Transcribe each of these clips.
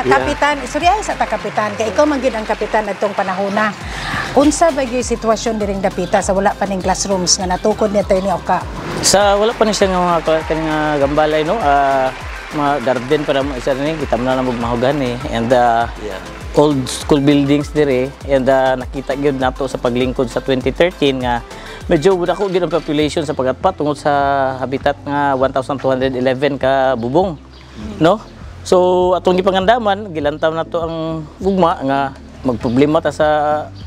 Kapitan, surya sa ta kapitan, kay ikaw man gyud ang kapitan adtong panahona. Unsa ba gyud sitwasyon diring dapita sa wala pa ning classrooms nga natukod ni Attorney Oka? Sa wala pa ni siya nga mga kaning gambalay no, mga garden para mo isa ni kita na lang mahugan eh. And old school buildings dire and nakita gyud nato sa paglingkod sa 2013 nga medyo dako gyud ang population sa Pagatpat tungod sa habitat nga 1,211 ka bubong, no? So atong gipangandaman gilantaw nato ang gugma nga magproblema ta sa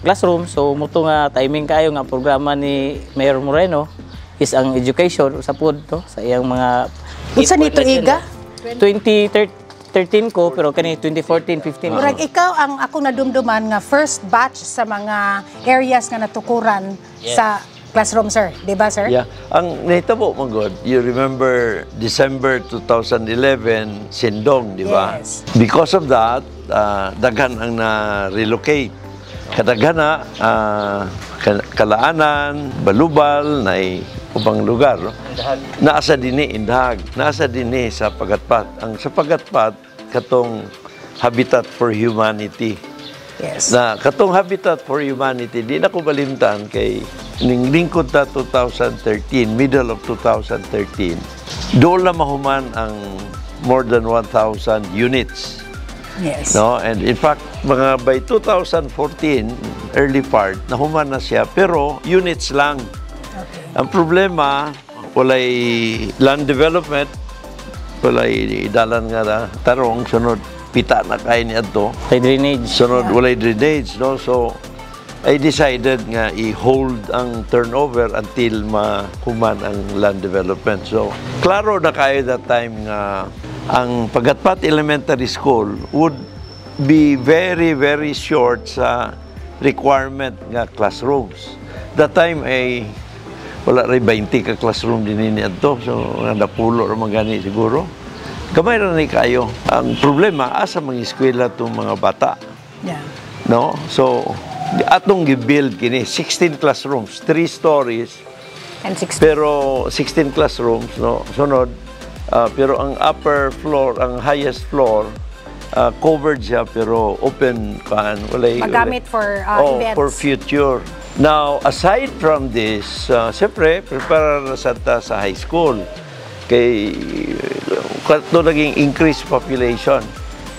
classroom. So muto nga timing kayo nga programa ni Mayor Moreno is ang education sa pod to sa iyang mga Unsa nito iga? 2013 ko pero kani 2014-15. Murag ikaw ang ako nadumduman nga first batch sa mga areas nga natukuran sa classroom, sir. Di ba, sir? Yeah. Ang nahitabo, Magod, you remember December 2011, Sindong, di ba? Yes. Because of that, daghan ang na-relocate. Kadaghan na, Kalaanan, Balubal, na ubang lugar. No? Naasa dini, Indahag. Naasa dini sa Pagatpat. Ang sa Pagatpat, katong Habitat for Humanity. Yes. Na katong Habitat for Humanity, di na ko balimtan kay ning lingkod ta 2013, middle of 2013. Doon na mahuman ang more than 1,000 units. Yes. No, and in fact, mga by 2014, early part, nahuman na siya, pero units lang. Okay. Ang problema, walay land development, walay dalan nga na tarong, sunod pita na kain niya to. Kay drainage. Sunod, walay drainage, no? So, I decided nga i-hold ang turnover until mahuman ang land development. So, klaro na kayo that time nga ang Pagatpat Elementary School would be very, very short sa requirement nga classrooms. That time ay wala rin 20 ka classroom din niya to. So, napulo rin gani siguro. Kamay rin ni kayo. Ang problema, asa mga eskwela itong mga bata. Yeah. No? So, atong gi-build kini 16 classrooms, 3 stories. And 16. Pero 16 classrooms, no? Sunod, pero ang upper floor, ang highest floor, covered siya pero open kan walay magamit for events. For future. Now, aside from this, siyempre, prepare na sa high school. Kay ito naging increased population.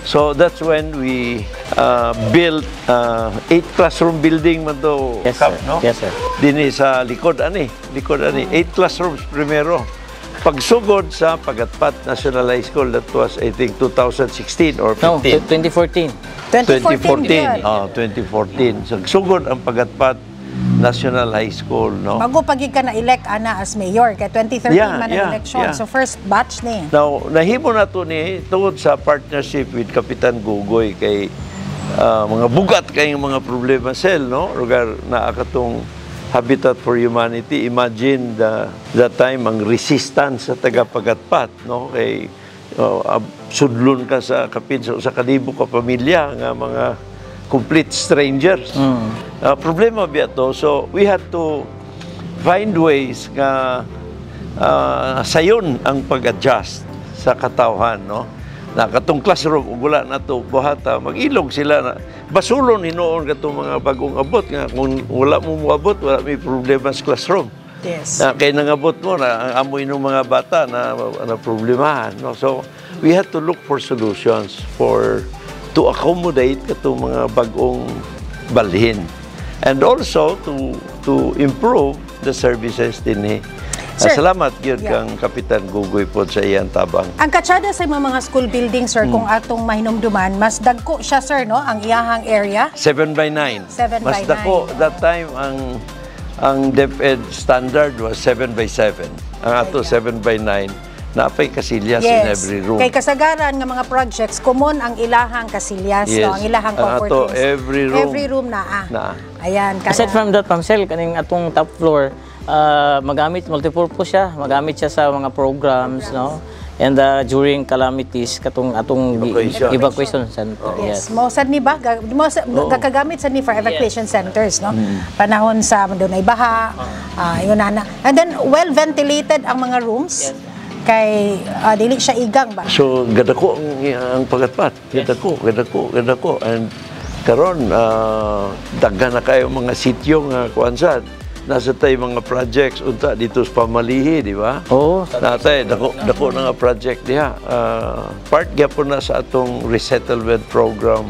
So that's when we built 8 classroom building man to. Yes, Kap, sir. no? Yes, sir. Dini sa likod ani. 8 classrooms primero. Pagsugod sa Pagatpat National High School, that was I think 2016 or 15. No, 2014. 2014. 2014. So sugod ang Pagatpat National High School, no? Bago pag ka na-elect, Ana, as mayor, kay 2013 man ang election. So, first batch ni. Now, nahimo na ito ni, tungod sa partnership with Kapitan Gugoy, kay mga bugat kayong mga problema sel, no? Lugar na akatong Habitat for Humanity. Imagine that time, ang resistance sa taga-Pagatpat, no? Kay sudlon ka sa kapinso, sa kalibo ka pamilya, nga mga complete strangers. Problema ba ito? So, we had to find ways nga sayon ang pag-adjust sa katawhan, no? Na katong classroom, ugula na ito, buhata, mag-ilog sila na. Basulon hinoon katong mga bagong abot nga. Kung wala mo abot, wala may problema sa classroom. Yes. Kaya nangabot mo na ang amoy ng mga bata na problemahan, no? So, we had to look for solutions to accommodate katong mga bagong balhin. And also to improve the services din. Salamat yun kang Kapitan Gugoy po sa iyang tabang. Ang katsada sa mga school building, sir, kung atong mahinumduman, mas dagko siya, sir, no? Ang iyahang area. 7x9. 7x9. Mas dako, that time, ang DepEd standard was 7x7. Ang ato 7x9. Napay kasilyas in every room. Kay kasagaran nga mga projects, common ang ilahang kasilyas, no? Ang ilahang comfort rooms. Every room na. Ayan. Aside from that, Pamsel, kaning atong top floor, magamit, multipurpose siya. Magamit siya sa mga programs, no? And during calamities, atong evacuation center. Yes. Mo sad ni ba? Gakagamit sad ni for evacuation centers, no? Panahon sa doon ay baha, yun na. And then, well-ventilated ang mga rooms. kay dili siya igang ba? So gadako ang pagatpat, gadako. And karon daghan na kayo mga sityo nga kuan sad. Nasa tayo mga projects unta dito sa pamalihi, di ba? Oo. Natay, dako na nga project diha. Part gyapon na sa atong resettlement program.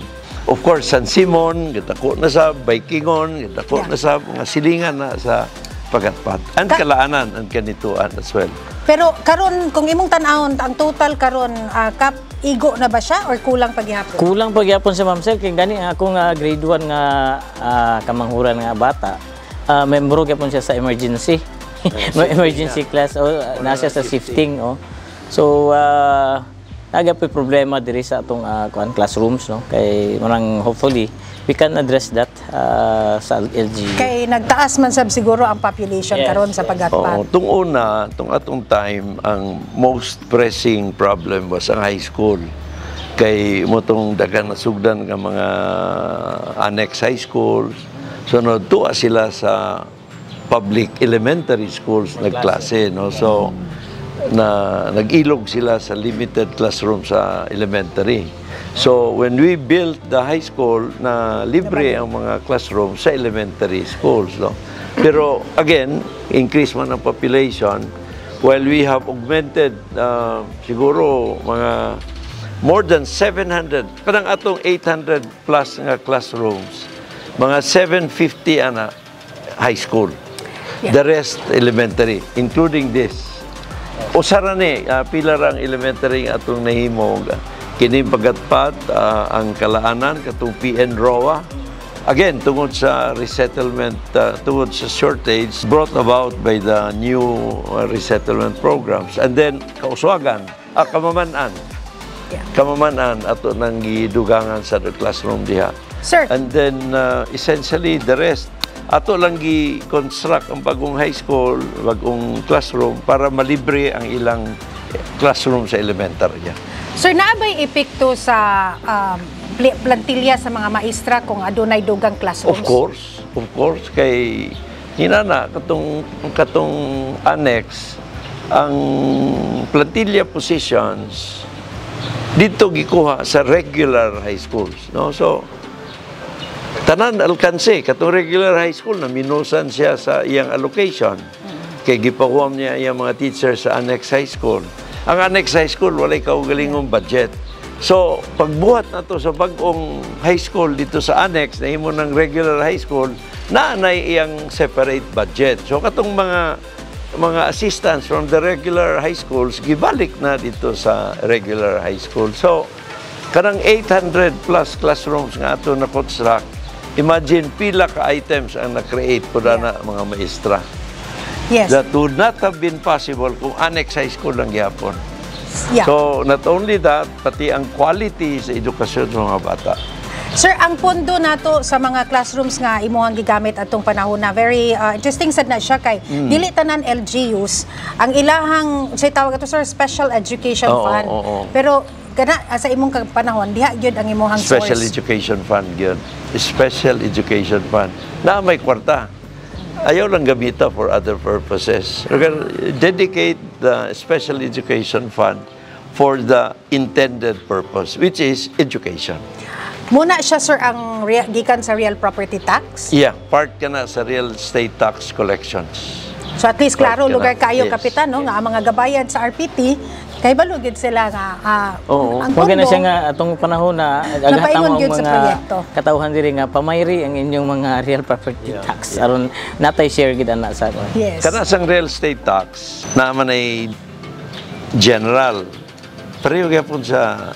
Of course, San Simon, dako na sa Baikingon, dako na sa mga silingan na sa pagatpat. Ang kalaanan, ang kanituan as well. Pero karon kung imong tan-awon ang total karon kap igo na ba siya or kulang paghihapon? Kulang pagyapon sa Ma'am Sel kay gani ako nga grade 1 nga kamanghuran nga bata. Membro gyapon siya sa emergency. Emergency class o nasa sa shifting So nagapoy problema diri sa atong classrooms kay marang hopefully we can address that sa LGU. Kay nagtaas man sab siguro ang population karon sa pagatpat. Tung una, tung atong time, ang most pressing problem was ang high school. Kay motong dagan na sugdan nga mga annex high schools. Sunod tuwa sila sa public elementary schools nagklase, no? So nag-ilog sila sa limited classroom sa elementary. So when we built the high school, na libre ang mga classroom sa elementary schools, no? Pero again, increase man ang population, while we have augmented siguro mga more than 700, parang atong 800 plus nga classrooms, mga 750 high school. The rest elementary, including this. Usara ni pila ang elementary nga atong nahimo kini pagatpat ang kalaanan katong PN ROA. Again, tungod sa resettlement, tungod sa shortage brought about by the new resettlement programs. And then kauswagan, kamaman-an. Kamaman-an ato nang gidugangan sa classroom diha. Sir. And then essentially the rest ato lang gi-construct ang bagong high school, bagong classroom para malibre ang ilang classroom sa elementary. Sir, naabay epekto sa plantilya sa mga maestra kung adunay dugang classrooms? Of course. Kay hinana katong annex, ang plantilla positions dito gikuha sa regular high schools, no? So tanan alkanse katong regular high school na minusan siya sa iyang allocation. Kay gipahuam niya iyang mga teachers sa annex high school. Ang annex high school walay kaugalingong budget. So pagbuhat nato sa bagong high school dito sa annex na himo ng regular high school, naanay iyang separate budget. So katong mga assistants from the regular high schools gibalik na dito sa regular high school. So kanang 800 plus classrooms nga ato na construct, imagine pila ka items ang na-create po na mga maestra. Yes. That would not have been possible kung annex high school lang gyapon. Yeah. So not only that, pati ang quality sa edukasyon sa mga bata. Sir, ang pondo nato sa mga classrooms nga imuhang gigamit atong panahon na very interesting sad na siya kay dili tanan LGUs ang ilahang say tawag ato sir special education fund. Pero kana sa imong panahon diha gyud ang imong Special source. Education Fund gyud. Special Education Fund. Na may kwarta. Ayaw lang gamita for other purposes. Dedicate the Special Education Fund for the intended purpose, which is education. Muna siya sir ang gikan sa real property tax? Yeah, part ka na sa real estate tax collections. So at least klaro lugar kayo Yes. kapitan no nga ang mga gabayan sa RPT kay balugid sila nga ang Wag na pondo, siya nga atong panahon na napaingon ang gyud sa mga proyekto. katawhan diri nga pamayri ang inyong mga real property tax aron natay share gid ana sa Yes. Kana sang real estate tax naman ay general. Pareho gyapon sa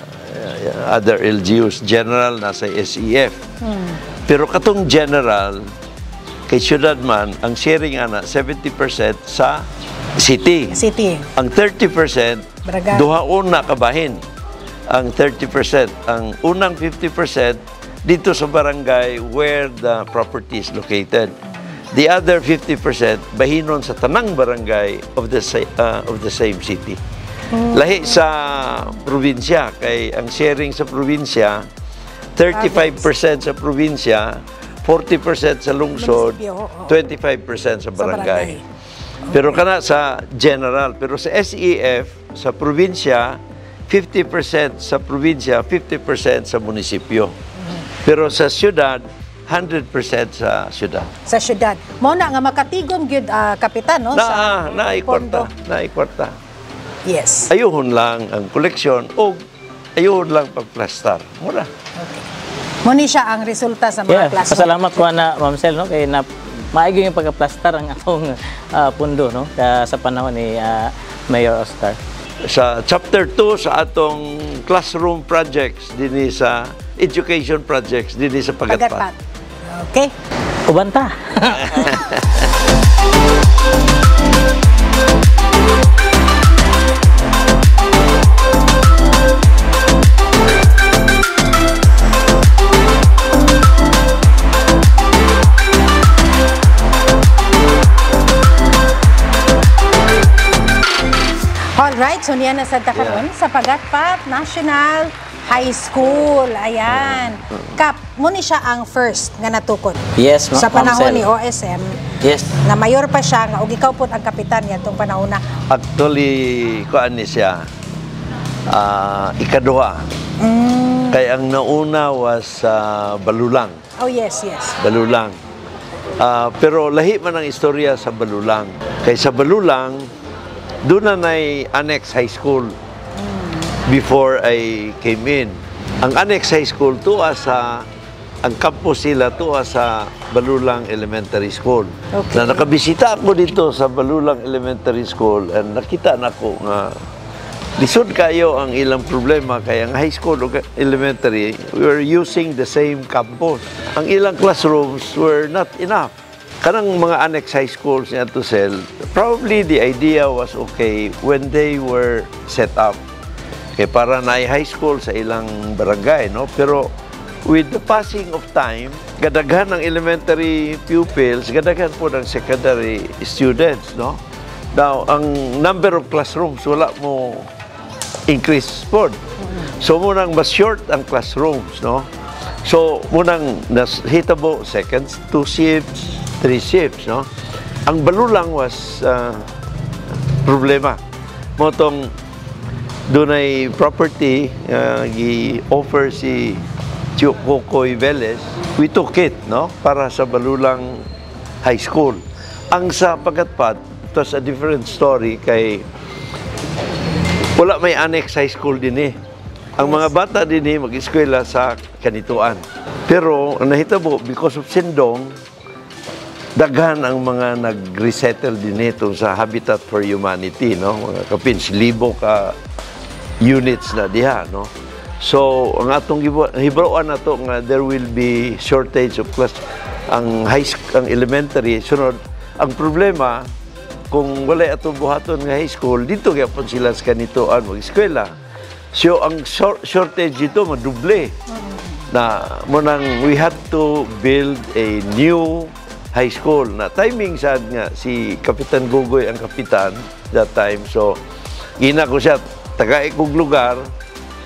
other LGUs, general nasa SEF. Pero katong general kay syudad man ang sharing ana 70% sa city. Ang 30% Barangay. duhaon na kabahin. Ang 30%, ang unang 50% dito sa barangay where the property is located. The other 50% bahinon sa tanang barangay of the same city. Lahi sa probinsya kay ang sharing sa probinsya 35% sa probinsya, 40% sa lungsod, 25% sa barangay. Pero kana sa general, pero sa SEF sa probinsya, 50% sa probinsya, 50% sa munisipyo. Pero sa syudad, 100% sa syudad. Sa syudad. Mo na nga makatigom gyud kapitan no sa pondo. Naikwarta. Yes. Ayuhon lang ang koleksyon o ayuhon lang pagplastar. Mura. Okay. Mo ni siya ang resulta sa mga classroom. Pasalamat ko na Ma'am Sel no kay na maaygo yung pagplastar ang atong pundo no sa panahon ni Mayor Oscar. Sa chapter 2 sa atong classroom projects dinhi sa education projects dinhi sa Pagatpat. Okay. Ubanta. Alright, so niyan na sa karon sa Pagatpat National High School. Ayan. Kap, mo ni siya ang first nga natukod. Yes, sa panahon ni OSM. Yes. Na mayor pa siya nga ug ikaw pud ang kapitan niya tong panahon na. Actually, kuan ni siya ikaduha. Kaya ang nauna was Balulang. Oh yes, yes. Balulang. Pero lahi man ang istorya sa Balulang. Kay sa Balulang, doon na annex high school before I came in. Ang annex high school tuwa sa ang campus sila tuwa sa Balulang Elementary School. Okay. Na nakabisita ako dito sa Balulang Elementary School and nakita nako nga lisod kayo ang ilang problema kaya ang high school o elementary we were using the same campus. Ang ilang classrooms were not enough. Kanang mga annex high schools niya to sell, probably the idea was okay when they were set up. Kaya para na high school sa ilang barangay, no? Pero with the passing of time, gadaghan ng elementary pupils, gadaghan po ng secondary students, no? Now, ang number of classrooms, wala mo increase po. So, munang mas short ang classrooms, no? So, munang hitabo, second, 2 shifts, 3 shifts, no? Ang Balulang was problema. Motong dunay property gi-offer si Kokoy Velez. We took it, no? Para sa Balulang High School. Ang sa Pagatpat, it was a different story kay wala may annex high school din eh. Ang mga bata din eh mag-eskwela sa Kanituan. Pero nahitabo because of Sindong, daghan ang mga nag-resettle din ito sa Habitat for Humanity, no? Mga kapins, libo ka units na diha, no? So, ang atong hibawan na to nga there will be shortage of class ang elementary sunod. Ang problema kung wala atong buhaton nga high school dito gyapon sila sa Kanituan mag-eskwela. So, ang shortage dito maduble. Na munang we had to build a new high school na timing sad nga si Kapitan Gugoy ang kapitan that time. So, gina ko siya tagay kog lugar,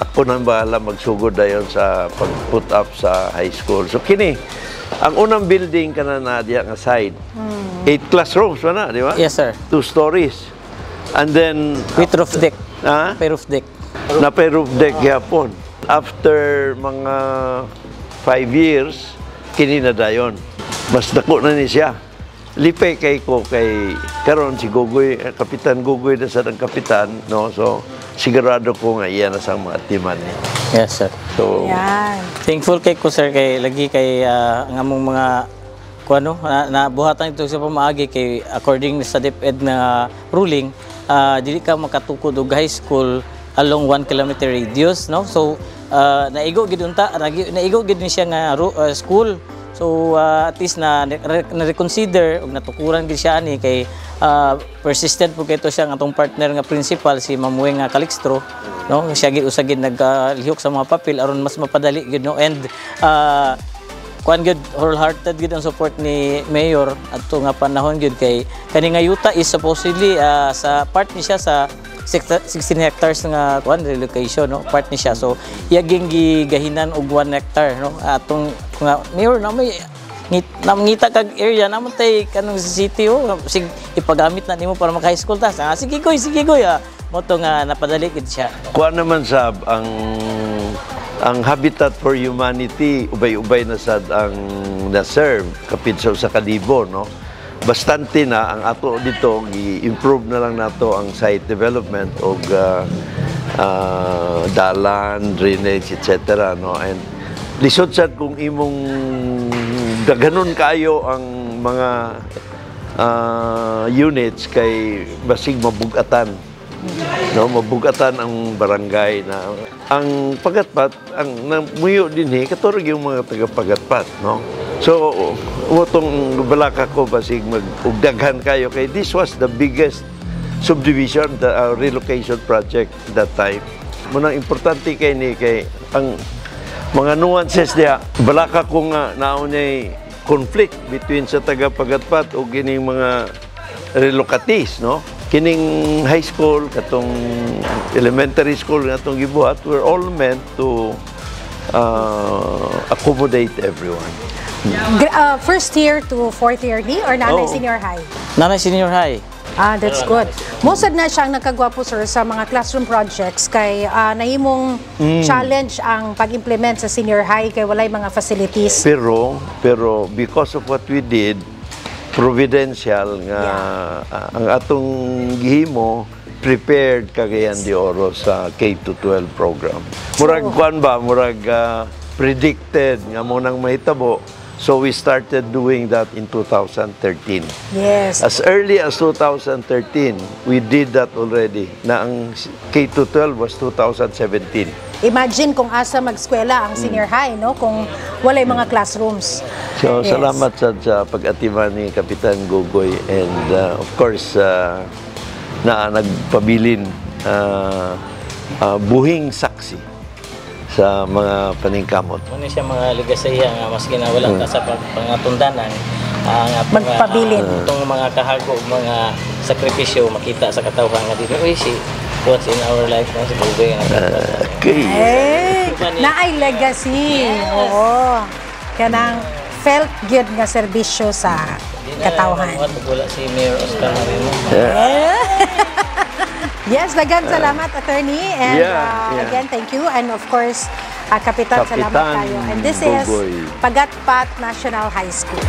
ako nang bahala magsugod dayon sa pag-put up sa high school. So, kini, ang unang building ka na diya nga side, 8 classrooms na, di ba? Yes, sir. 2 stories. And then... With roof deck. Ha? May roof deck. Na may roof deck yapon. After mga 5 years, kini na dayon. Mas dako na ni siya. Lipay kay ko kay karon si Gugoy, Kapitan Gugoy na sa kapitan, no? So sigurado ko nga iyan na sa mga timan niya. Yes, sir. So thankful kay ko sir kay lagi kay ang among mga kuano na buhatan ito sa pamaagi kay according sa DepEd na ruling, dili ka makatukod og high school along 1 kilometer radius, no? So naigo gid unta, naigo gid ni siya nga school. So at least na reconsider og natukuran gid siya ani kay persistent po kay to siya nga atong partner nga principal si Ma'am Weng nga Calixtro, no? Siya gid usagid naglihok sa mga papel aron mas mapadali gid, no? And kuan gid wholehearted gid ang support ni Mayor adto nga panahon gid kay kani nga yuta is supposedly sa part ni siya sa 16 hectares nga kuan relocation, no? Part ni siya. So iyaging gigahinan og 1 hectare, no? Atong nga Mayor na may namangita kag area namon tay kanang city, oh, sig ipagamit na nimo para maka high school ta. Sige goy Moto nga napadali gid siya. Kuha naman sab ang Habitat for Humanity ubay-ubay na sad ang na-serve kapit sa kalibo, no? Bastante na ang ato dito i-improve na lang nato ang site development og dalan, drainage, etc. no? And lisod sad kung imong daganon kayo ang mga units kay basig mabugatan, no, mabugatan ang barangay na ang Pagatpat ang namuyo dinhi katurog yung mga taga Pagatpat, no. So utong balaka ko basig magugdaghan kayo kay this was the biggest subdivision, the relocation project that time. Munang importante kay ni kay ang mga nuances diha balaka ko nga naunay conflict between sa taga Pagatpat o kining mga relocatees, no. Kining high school, katong elementary school nga itong gibuhat, were all meant to accommodate everyone. First year to fourth year ni or nanay senior high? Nanay senior high. That's good. Mosad na siyang nagkagwapo, sir, sa mga classroom projects kay nahimong challenge ang pag-implement sa senior high kay walay mga facilities. Pero because of what we did, providential nga ang atong gihimo prepared Cagayan de Oro sa K-12 program. Murag kuan ba, murag predicted nga mo nang mahitabo. So we started doing that in 2013. Yes. As early as 2013, we did that already. Na ang K-12 was 2017. Imagine kung asa mag-eskwela ang senior high, no? Kung walay mga classrooms. So, salamat sa pag-atiman ni Kapitan Gogoy and of course na nagpabilin buhing saksi sa mga paningkamot. Muna siya mga ligasiya nga maski na wala ta sa pangatundanan magpabilin. Itong mga kahago, mga sakripisyo makita sa katawhan nga dito. Uy, si once in our life na si Gogoy nga. Naay legacy. Oo. Kanang felt good nga serbisyo sa katawhan. Wala si Mayor Oscar Marino. Yes, daghang salamat, attorney. And again, thank you. And of course, Kapitan, salamat tayo. And this is Pagatpat National High School.